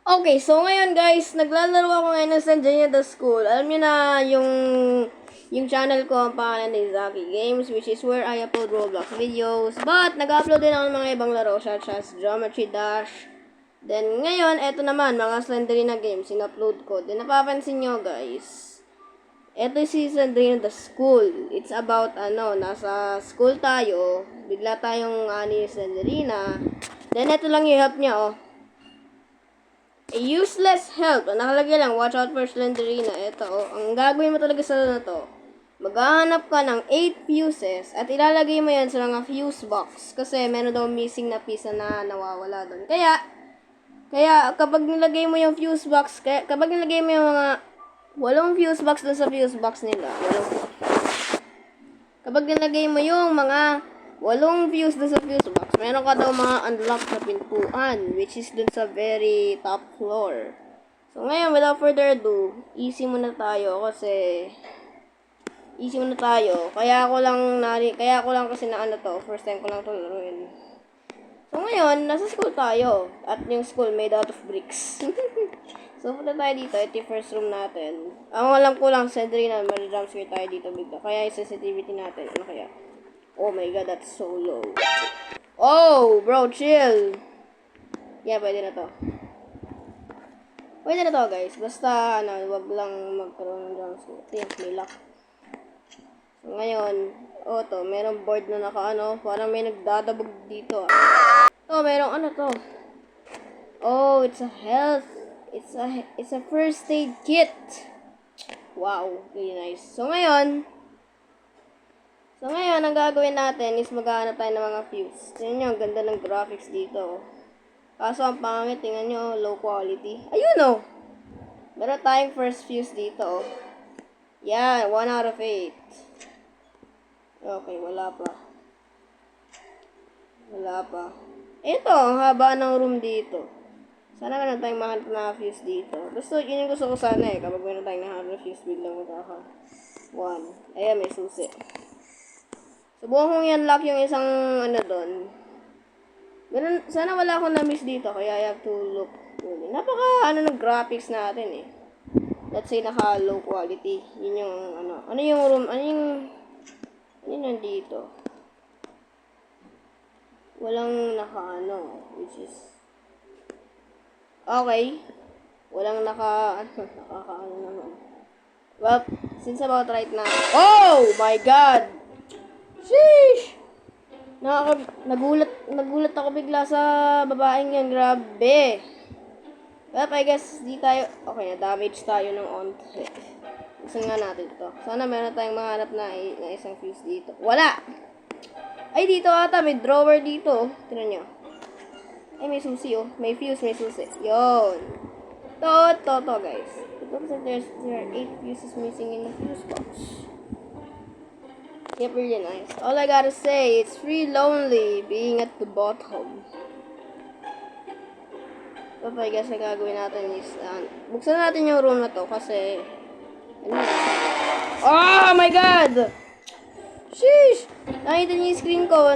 Okay, so ngayon guys, naglalaro ako ngayon ng Sanjay the School. Alam niyo na yung channel ko, ang pangalan ni Zaki Games, which is where I upload Roblox videos. But, nag-upload din ako ng mga ibang laro, such as Geometry Dash. Then, ngayon, eto naman, mga Slenderina games, in-upload ko. Then, napapansin nyo guys, eto si Slenderina the School. It's about, nasa school tayo, bigla tayong ni Slenderina. Then, eto lang yung help niya, oh. A useless help. Nakalagay lang, watch out for Slenderina. Ito, oh. Ang gagawin mo talaga sa na to, maghahanap ka ng 8 fuses at ilalagay mo yan sa mga fuse box. Kasi meron daw missing na piece na nawawala doon. Kaya kapag nilagay mo yung fuse box, kapag nilagay mo yung mga 8 fuse box doon sa fuse box nila, kapag nilagay mo yung mga 8 fuse doon sa fuse box, meron ka daw mga unlock na pintuan, which is dun sa very top floor. So, ngayon, without further ado, easy muna tayo kasi Kaya ako lang kasi first time ko lang ito laruin. So, ngayon, nasa school tayo. At yung school made out of bricks. So, punta tayo dito. Ito yung first room natin. Ang alam ko lang, Cedrina, ma-jumpscare tayo dito bigla. Kaya yung sensitivity natin, ano kaya? Oh my god, that's so low. Oh, bro, chill. Yeah, pwede na to. Pwede na to, guys. Basta, wag lang magkaroon ng jumpscare. Ito may lock. So, ngayon, merong board na parang may nagdadabog dito. Merong to. Oh, it's a health. It's a first aid kit. Wow, really nice. So, ngayon, ang gagawin natin is maghahanap tayo ng mga fuse. Tingnan nyo, ang ganda ng graphics dito. Kaso, ang pangit, tingnan nyo, low quality. Ayun, meron tayong first fuse dito, Yan, 1 out of 8. Okay, wala pa. Ito, ang haba ng room dito. Sana meron tayong mahanap na fuse dito. Yun yung gusto ko sana kapag meron tayong nahanap na fuse, biglang magkaka. 1. Ayan, may susi. Subukan kong i-unlock yung isang doon. Sana wala akong na-miss dito, kaya I have to look. Napaka ng graphics natin Let's say naka low quality. Yun yung ano yung room, ano yung nandito. Walang which is okay. Walang naman. Well, since about right now. Oh my god! Sheesh! Nagulat ako bigla sa babaeng yan. Grabe. Well, I guess di tayo, na-damage tayo ng onte. Gusto nga natin to. Sana meron tayong mahanap na isang fuse dito. Wala! Ay, dito ata. May drawer dito. Tignan nyo. Ay, may susi May fuse, may susi. Yun. To, guys. It looks like there are 8 fuses missing in the fuse box. Yep, really nice. All I gotta say, it's really lonely being at the bottom. So, I guess na gagawin natin is, buksan natin yung room na to kasi, oh my god! Sheesh! Nakita niyo yung screen ko,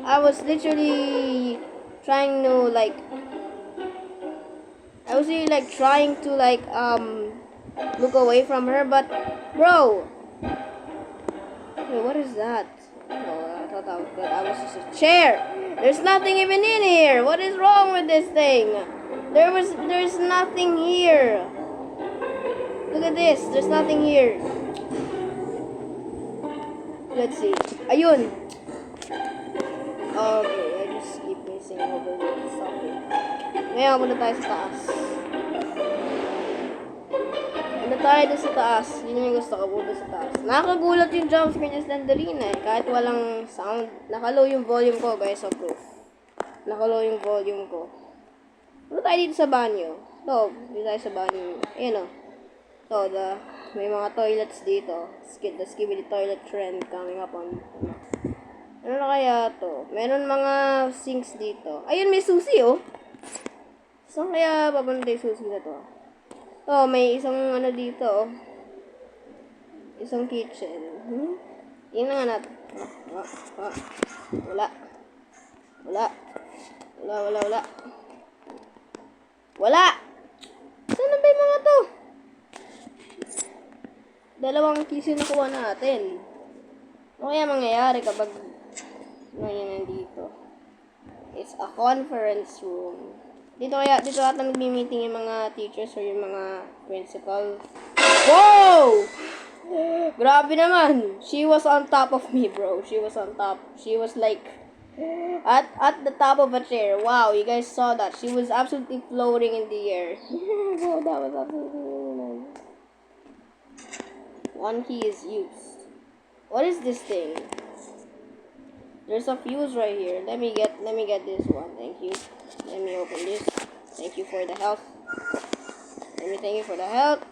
I was literally trying to, trying to, look away from her, but, bro! Wait, what is that? Oh, I thought that was just a chair. There's nothing even in here. What is wrong with this thing? There's nothing here. Look at this. There's nothing here. Let's see. Ayun. Okay, I just keep missing over the stuff here. Ngayon, muna tayo sa taas. Tayo sa taas. Yun yung gusto ko, punta sa taas. Nakakagulat yung jumpscare ni Slenderina kahit walang sound. Nakalow yung volume ko, guys, so proof. Nakalow yung volume ko. Punta tayo dito sa banyo. Dito tayo sa banyo. Ayan may mga toilets dito. The skibidi toilet trend coming up on. Ano na kaya to? Meron mga sinks dito. Ayun, may susi, Saan kaya papunta yung susi na to? May isang dito, Isang kitchen. Tingnan nga natin. Wala. Wala! Saan na ba yung mga to? Dalawang keys yung nakuha natin. Ano kaya mangyayari kapag nandito? It's a conference room. Dito ata nagmi-meeting yung mga teachers or yung mga principal. Wow! Grabe naman. She was on top of me, bro. She was on top. She was like at the top of a chair. Wow, you guys saw that. She was absolutely floating in the air. Wow, that was absolutely nice. One key is used. What is this thing? There's a fuse right here. Let me get this one. Thank you. Let me open this. Thank you for the help. Thank you for the help.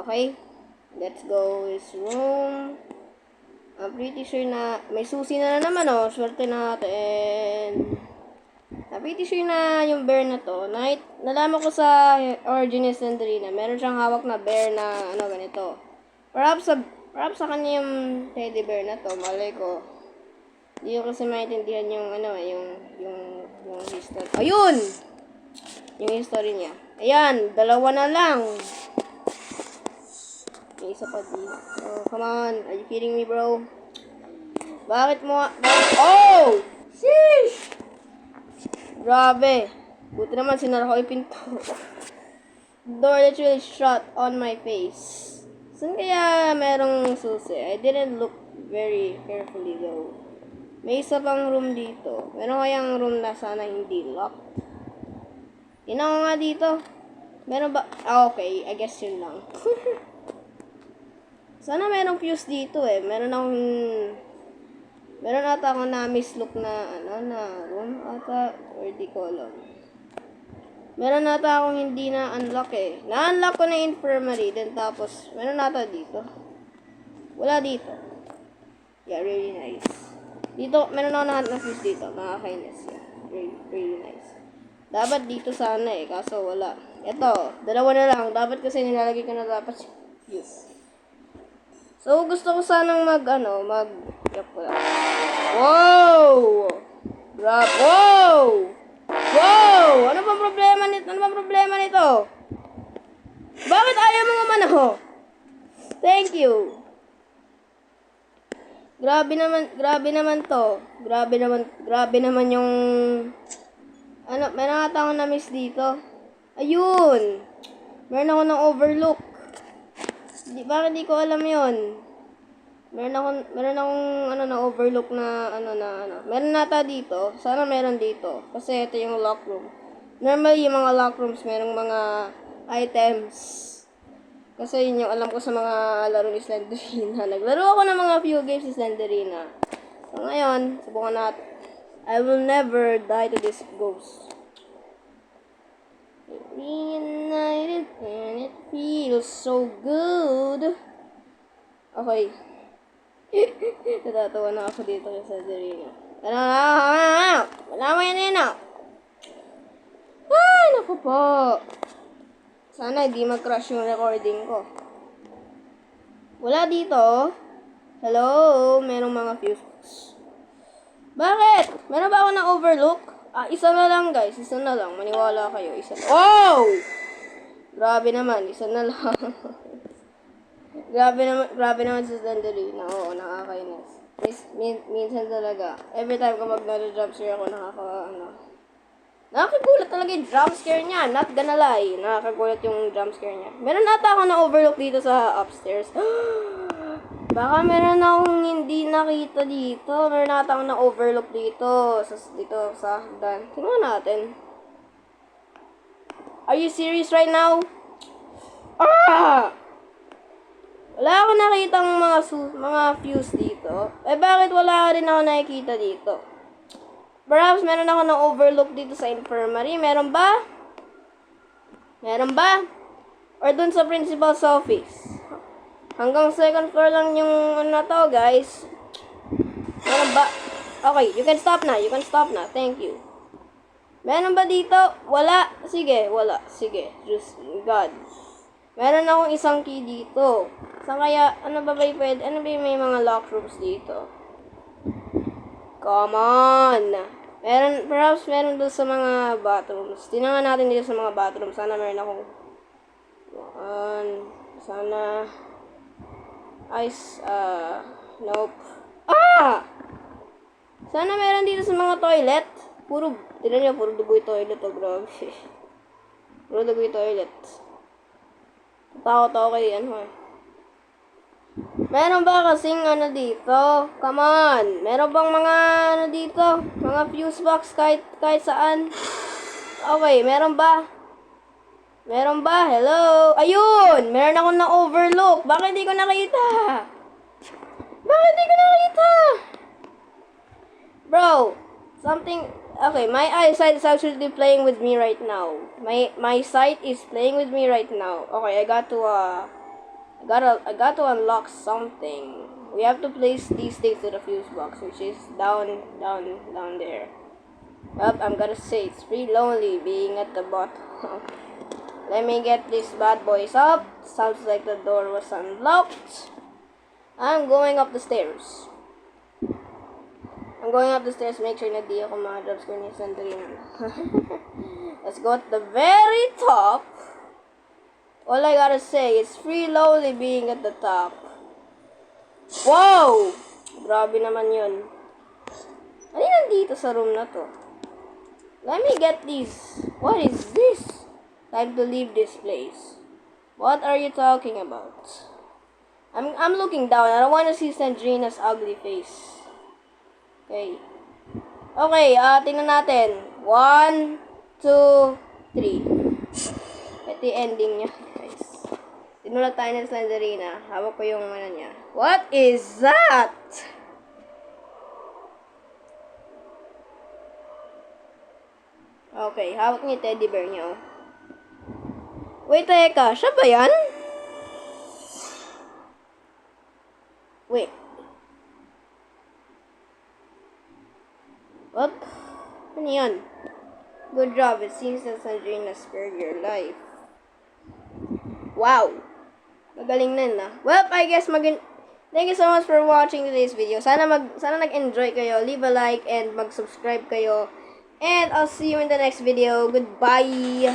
Okay. Let's go this room. I'm pretty sure na may susi na naman, oh. Swerte natin. I'm pretty sure na yung bear na to, nalaman ko sa Origin ni Slenderina, meron siyang hawak na bear na ganito. Perhaps sa kanya yung teddy bear na to, malay ko. Hindi ko kasi maintindihan yung yung history. Ayun! Yung history niya. Ayan, dalawa na lang. May isa pa dito. Oh, come on. Are you kidding me, bro? Oh! Sheesh! Grabe. Buti naman sinara ko yung pinto. Door literally shut on my face. Saan kaya merong susi? I didn't look very carefully though. May isa pang room dito. Meron kayang room na sana hindi locked. Tingnan ko nga dito. Meron ba? Ah, okay. I guess yun lang. Sana merong fuse dito eh. Meron ata akong na-mislook na room ata, or di ko alam. Meron ata akong hindi na-unlock eh. Na-unlock ko na infirmary, then tapos, meron ata dito. Wala dito. Yeah, really nice. Dito, meron ako na fuse dito. Nakakainis. Yeah, really nice. Dapat dito sana eh, kaso wala. Ito, dalawa na lang. Dapat kasi nilalagay ko na dapat fuse. So, gusto ko sanang wow! Grab. Wow! Wow! Ano bang problema nito? Bakit ayaw mo umano? Thank you. Grabe naman to. Grabe naman yung meron ata akong na-miss dito. Ayun! Meron ako ng overlook. Bakit di ko alam yon? Meron akong na overlook na Meron nata dito. Sana meron dito. Kasi ito yung lock room. Normally, yung mga lock rooms, merong mga items. Kasi yun yung alam ko sa mga laro ni Slenderina. Naglaro ako ng mga few games ni Slenderina. So ngayon, subukan natin. I will never die to this ghost. Reunited and it feels so good. Okay. Natatawa na ako dito kay Slenderina. Wala mo yan na. Ay, naku po. Sana hindi mag-crash yung recording ko. Wala dito. Hello? Merong mga fuse. Bakit? Meron ba ako na overlook? Isa na lang guys. Isa na lang. Maniwala kayo. Isa na. Wow! Grabe naman. Isa na lang. Grabe naman si Slenderina. Oo, nakakainis. Minsan talaga. Every time kapag nada-jumpscare ako, nakakagulat talaga yung jumpscare niya. Not gonna lie. Nakakagulat yung jumpscare niya. Meron ata ako na overlook dito sa upstairs. Baka meron akong hindi nakita dito. Meron ata akong na overlook dito. Dito sa hagdan. Tingnan natin. Are you serious right now? Wala ako nakitang mga fuse dito. Bakit wala rin ako nakikita dito? Perhaps meron ako na overlook dito sa infirmary. Meron ba? Or dun sa principal's office? Hanggang second floor lang yung to, guys. Meron ba? Okay, you can stop na. Thank you. Meron ba dito? Wala. Sige, wala. Sige. Just God. Meron akong isang key dito. Saan kaya, ano ba may mga lock rooms dito? Come on! Perhaps meron doon sa mga bathrooms. Tingnan natin dito sa mga bathrooms. Sana meron akong, sana, ice, nope. Ah! Sana meron dito sa mga toilet. Tingnan niyo, puro dugo yung toilet, oh, grabe. Puro dugo yung toilet. Tatakot ako kay, Meron ba kasing dito? Come on! Meron bang mga dito? Mga fuse box kahit saan? Okay, meron ba? Meron ba? Hello? Ayun! Meron akong na-overlook. Bakit di ko nakita? Bakit di ko nakita? Bro, something... Okay, my eyesight is actually playing with me right now. My sight is playing with me right now. Okay, I got to unlock something. We have to place these things to the fuse box, which is down there. Well, I'm gonna say it's pretty lonely being at the bottom. Let me get these bad boys up. Sounds like the door was unlocked. I'm going up the stairs. Make sure na di ako ma-drop screen ni Sandrina. Let's go at the very top. All I gotta say, it's free lonely being at the top. Wow! Grabe naman yun. Ano yung nandito sa room na to? Let me get these. What is this? Time to leave this place. What are you talking about? I'm looking down. I don't want to see Sandrina's ugly face. Okay. Okay, tingnan natin. 1, 2, 3. Ito yung ending niya, guys. Tinulat tayo ng Slenderina. Hawak ko yung niya. What is that? Okay, hawak niya yung teddy bear niya. Wait, teka. Siya ba yan? Wait. What? Ano yan? Good job. It seems that Sandrina spared your life. Wow. Magaling na. Well, I guess thank you so much for watching today's video. Sana nag-enjoy kayo. Leave a like and mag-subscribe kayo. And I'll see you in the next video. Goodbye.